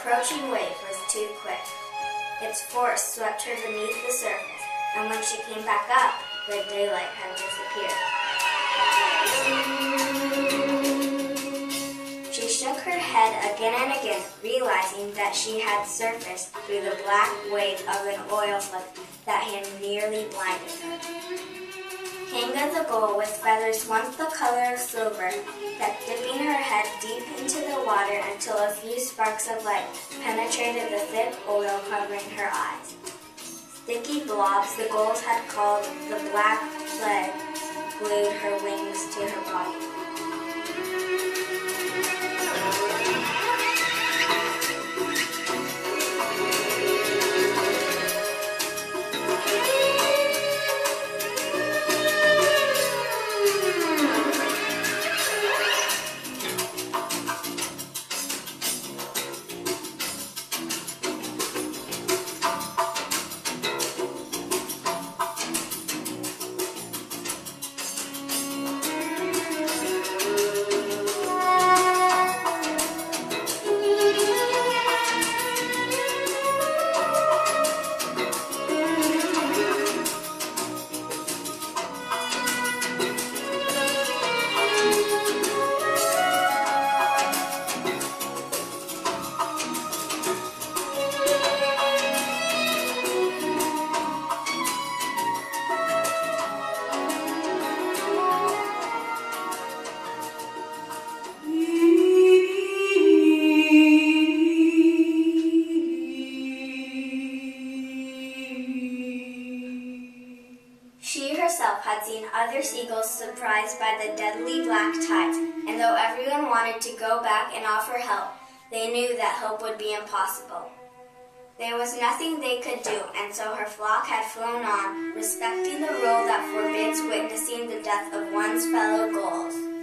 approaching wave was too quick. Its force swept her beneath the surface, and when she came back up, the daylight had disappeared. She shook her head again and again, realizing that she had surfaced through the black wave of an oil slick that had nearly blinded her. Kanga the gull, with feathers once the color of silver, kept dipping her head deep into the water until a few sparks of light penetrated the thick oil covering her eyes. Sticky blobs the gulls had called the black plague glued her wings to her body. Had seen other seagulls surprised by the deadly black tides, and though everyone wanted to go back and offer help, they knew that hope would be impossible. There was nothing they could do, and so her flock had flown on, respecting the rule that forbids witnessing the death of one's fellow gulls.